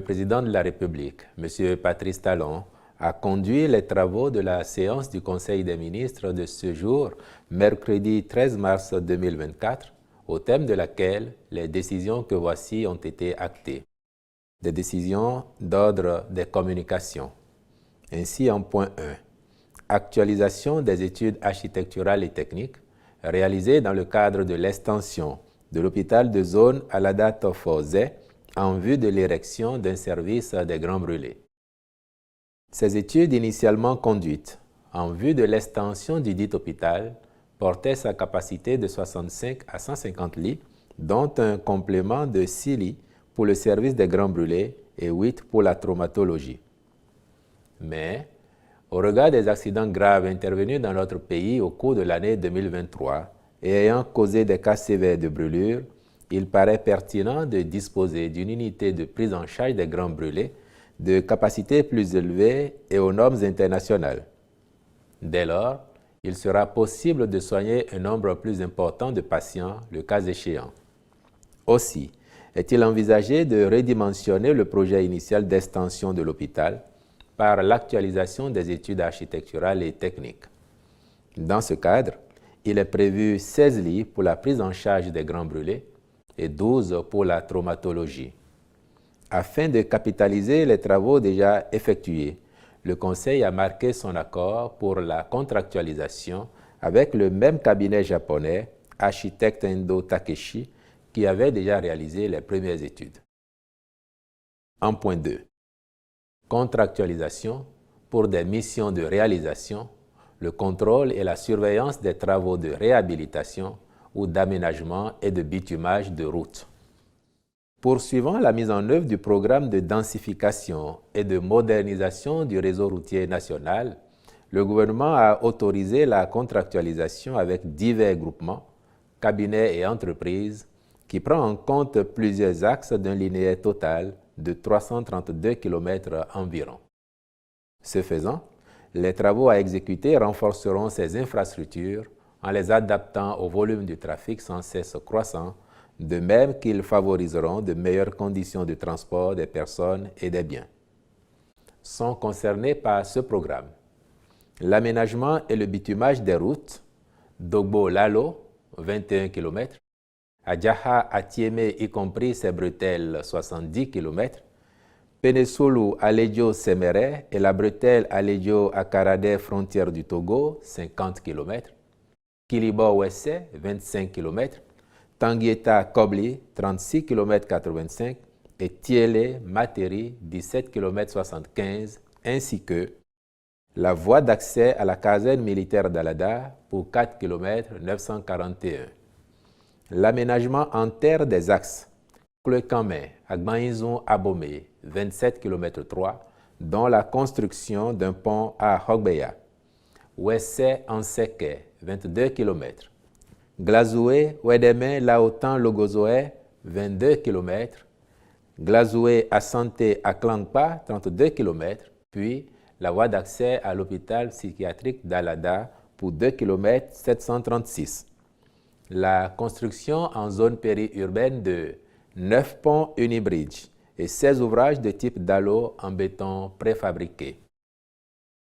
président de la République, M. Patrice Talon, a conduit les travaux de la séance du Conseil des ministres de ce jour, mercredi 13 mars 2024, au thème de laquelle les décisions que voici ont été actées. Des décisions d'ordre des communications. Ainsi, en point 1, actualisation des études architecturales et techniques réalisées dans le cadre de l'extension de l'hôpital de zone à la date Fosé en vue de l'érection d'un service des Grands Brûlés. Ces études initialement conduites en vue de l'extension du dit hôpital portaient sa capacité de 65 à 150 lits, dont un complément de 6 lits pour le service des Grands Brûlés et 8 pour la traumatologie. Mais, au regard des accidents graves intervenus dans notre pays au cours de l'année 2023 et ayant causé des cas sévères de brûlures, il paraît pertinent de disposer d'une unité de prise en charge des Grands Brûlés de capacité plus élevée et aux normes internationales. Dès lors, il sera possible de soigner un nombre plus important de patients, le cas échéant. Aussi, est-il envisagé de redimensionner le projet initial d'extension de l'hôpital par l'actualisation des études architecturales et techniques. Dans ce cadre, il est prévu 16 lits pour la prise en charge des Grands Brûlés et 12 pour la traumatologie. Afin de capitaliser les travaux déjà effectués, le Conseil a marqué son accord pour la contractualisation avec le même cabinet japonais, Architecte Endo Takeshi, qui avait déjà réalisé les premières études. En point 2. Contractualisation pour des missions de réalisation, le contrôle et la surveillance des travaux de réhabilitation ou d'aménagement et de bitumage de routes. Poursuivant la mise en œuvre du programme de densification et de modernisation du réseau routier national, le gouvernement a autorisé la contractualisation avec divers groupements, cabinets et entreprises qui prend en compte plusieurs axes d'un linéaire total de 332 km environ. Ce faisant, les travaux à exécuter renforceront ces infrastructures en les adaptant au volume du trafic sans cesse croissant, de même qu'ils favoriseront de meilleures conditions de transport des personnes et des biens. Sont concernés par ce programme l'aménagement et le bitumage des routes Dogbo-Lalo, 21 km, Adjaha à Tiémé, y compris ses bretelles, 70 km, Penesulu à Lédio-Séméré et la bretelle à Lédio-Akaradé, frontière du Togo, 50 km, Kilibo-Wessé, 25 km, Tanguieta-Kobli, 36 km 85 et Tiélé-Materi, 17 km 75, ainsi que la voie d'accès à la caserne militaire d'Alada pour 4 km 941. L'aménagement en terre des axes Koulekamé à Gbanizon-Abomé, 27 km 3, dont la construction d'un pont à Hogbeya. Wessé-Anseke, 22 km. Glazoué-Wedeme-Laotan-Logozoé, 22 km. Glazoué-Asante à Klangpa, 32 km. Puis la voie d'accès à l'hôpital psychiatrique d'Alada pour 2 km 736. La construction en zone périurbaine de 9 ponts unibridge et 16 ouvrages de type dallo en béton préfabriqué.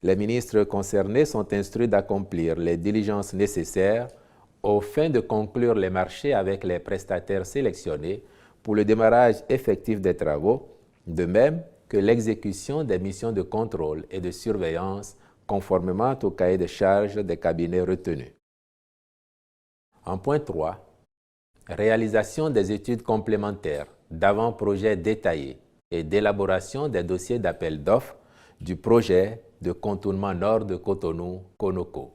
Les ministres concernés sont instruits d'accomplir les diligences nécessaires aux fins de conclure les marchés avec les prestataires sélectionnés pour le démarrage effectif des travaux, de même que l'exécution des missions de contrôle et de surveillance conformément au cahier de charges des cabinets retenus. En point 3, réalisation des études complémentaires d'avant-projet détaillés et d'élaboration des dossiers d'appel d'offres du projet de contournement nord de Cotonou-Konoko.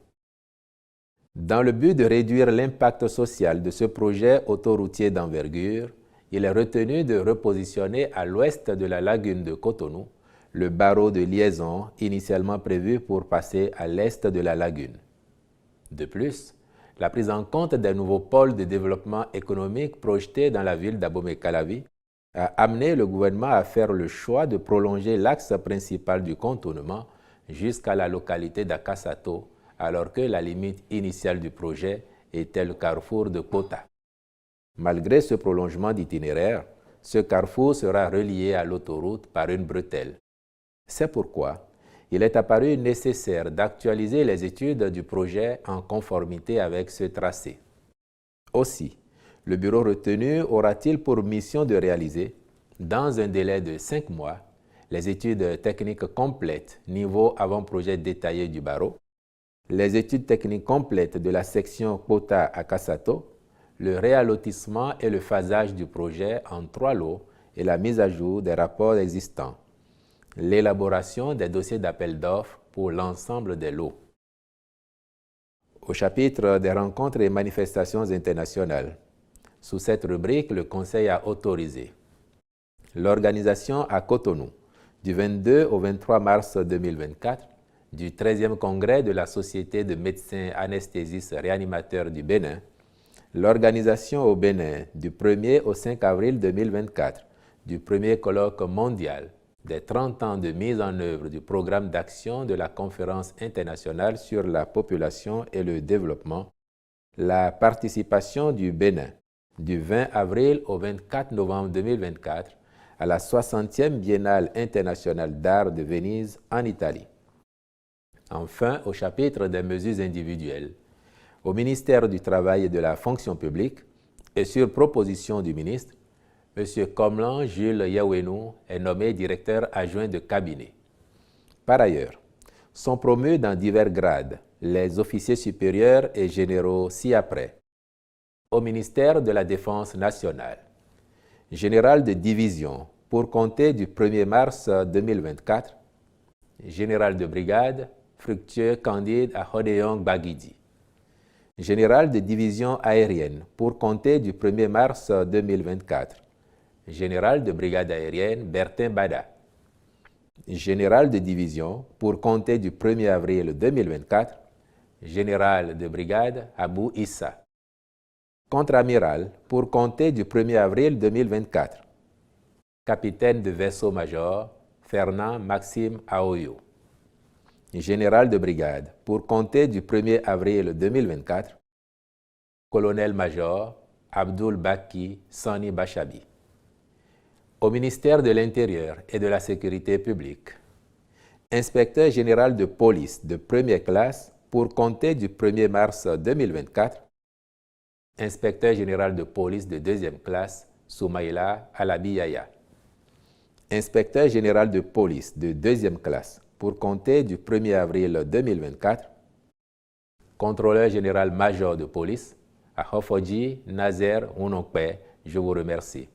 Dans le but de réduire l'impact social de ce projet autoroutier d'envergure, il est retenu de repositionner à l'ouest de la lagune de Cotonou le barreau de liaison initialement prévu pour passer à l'est de la lagune. De plus, la prise en compte des nouveaux pôles de développement économique projetés dans la ville d'Abomey-Calavi a amené le gouvernement à faire le choix de prolonger l'axe principal du contournement jusqu'à la localité d'Akasato, alors que la limite initiale du projet était le carrefour de Kota. Malgré ce prolongement d'itinéraire, ce carrefour sera relié à l'autoroute par une bretelle. C'est pourquoi il est apparu nécessaire d'actualiser les études du projet en conformité avec ce tracé. Aussi, le bureau retenu aura-t-il pour mission de réaliser, dans un délai de 5 mois, les études techniques complètes niveau avant-projet détaillé du barreau, les études techniques complètes de la section Kota à Kassato, le réallotissement et le phasage du projet en 3 lots et la mise à jour des rapports existants, l'élaboration des dossiers d'appel d'offres pour l'ensemble des lots. Au chapitre des rencontres et manifestations internationales, sous cette rubrique, le Conseil a autorisé l'organisation à Cotonou du 22 au 23 mars 2024 du 13e congrès de la Société de médecins anesthésistes réanimateurs du Bénin, l'organisation au Bénin du 1er au 5 avril 2024 du premier colloque mondial des 30 ans de mise en œuvre du programme d'action de la Conférence internationale sur la population et le développement, la participation du Bénin du 20 avril au 24 novembre 2024 à la 60e Biennale internationale d'art de Venise en Italie. Enfin, au chapitre des mesures individuelles, au ministère du Travail et de la Fonction publique, et sur proposition du ministre, M. Komlan Jules Yawenou est nommé directeur adjoint de cabinet. Par ailleurs, sont promus dans divers grades les officiers supérieurs et généraux ci-après. Au ministère de la Défense nationale, général de division pour compter du 1er mars 2024, général de brigade Fructueux Candide Ahodeong Bagidi, général de division aérienne pour compter du 1er mars 2024, général de brigade aérienne Bertin Bada, général de division pour compter du 1er avril 2024, général de brigade Abou Issa, contre-amiral pour compter du 1er avril 2024, capitaine de vaisseau-major Fernand Maxime Aoyo, général de brigade pour compter du 1er avril 2024, colonel-major Abdul Baki Sani Bachabi. Au ministère de l'Intérieur et de la Sécurité publique, inspecteur général de police de première classe pour compter du 1er mars 2024, inspecteur général de police de deuxième classe Soumaïla Alabiyaya, inspecteur général de police de deuxième classe pour compter du 1er avril 2024, contrôleur général major de police à Hofoji Nazer Unokpe, je vous remercie.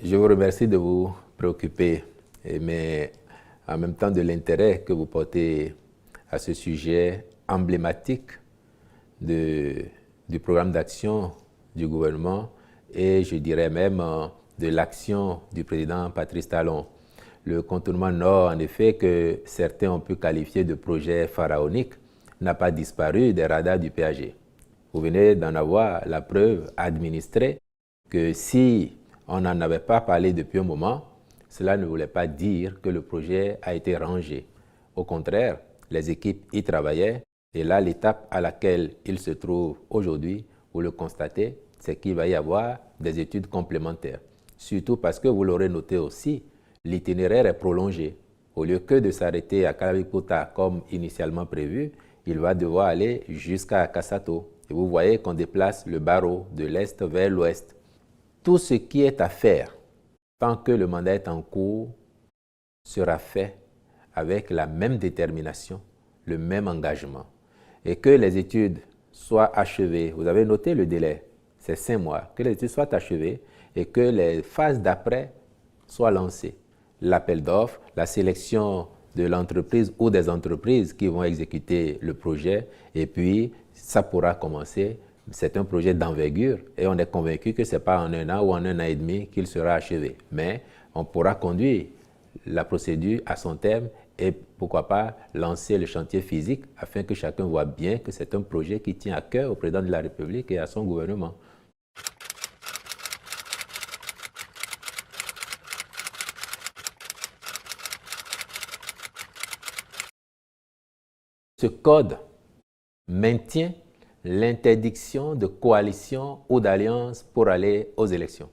Je vous remercie de vous préoccuper, mais en même temps de l'intérêt que vous portez à ce sujet emblématique du programme d'action du gouvernement et je dirais même de l'action du président Patrice Talon. Le contournement nord, en effet, que certains ont pu qualifier de projet pharaonique, n'a pas disparu des radars du PAG. Vous venez d'en avoir la preuve administrée que si on n'en avait pas parlé depuis un moment, cela ne voulait pas dire que le projet a été rangé. Au contraire, les équipes y travaillaient et là, l'étape à laquelle il se trouve aujourd'hui, vous le constatez, c'est qu'il va y avoir des études complémentaires. Surtout parce que vous l'aurez noté aussi, l'itinéraire est prolongé. Au lieu que de s'arrêter à Kalabikota comme initialement prévu, il va devoir aller jusqu'à Kassato. Et vous voyez qu'on déplace le barreau de l'est vers l'ouest. Tout ce qui est à faire, tant que le mandat est en cours, sera fait avec la même détermination, le même engagement. Et que les études soient achevées. Vous avez noté le délai, c'est 5 mois. Que les études soient achevées et que les phases d'après soient lancées. L'appel d'offres, la sélection de l'entreprise ou des entreprises qui vont exécuter le projet et puis ça pourra commencer. C'est un projet d'envergure et on est convaincu que ce n'est pas en 1 an ou en 1 an et demi qu'il sera achevé. Mais on pourra conduire la procédure à son terme et pourquoi pas lancer le chantier physique afin que chacun voit bien que c'est un projet qui tient à cœur au président de la République et à son gouvernement. Ce code maintient l'interdiction de coalition ou d'alliance pour aller aux élections.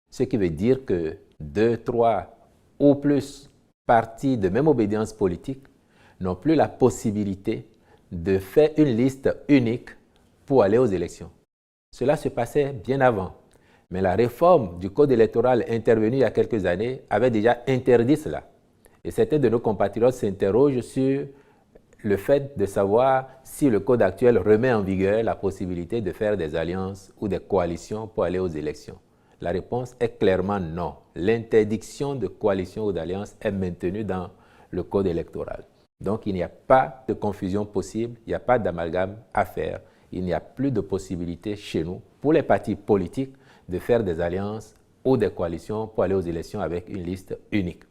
Ce qui veut dire que 2, 3 ou plus partis de même obédience politique n'ont plus la possibilité de faire une liste unique pour aller aux élections. Cela se passait bien avant, mais la réforme du code électoral intervenue il y a quelques années avait déjà interdit cela. Et certains de nos compatriotes s'interrogent sur le fait de savoir si le code actuel remet en vigueur la possibilité de faire des alliances ou des coalitions pour aller aux élections. La réponse est clairement non. L'interdiction de coalition ou d'alliance est maintenue dans le code électoral. Donc, il n'y a pas de confusion possible, il n'y a pas d'amalgame à faire. Il n'y a plus de possibilité chez nous, pour les partis politiques, de faire des alliances ou des coalitions pour aller aux élections avec une liste unique.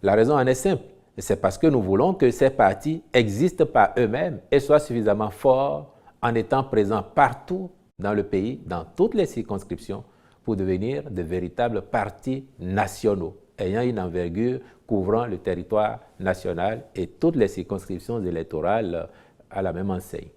La raison en est simple, c'est parce que nous voulons que ces partis existent par eux-mêmes et soient suffisamment forts en étant présents partout dans le pays, dans toutes les circonscriptions, pour devenir de véritables partis nationaux, ayant une envergure couvrant le territoire national et toutes les circonscriptions électorales à la même enseigne.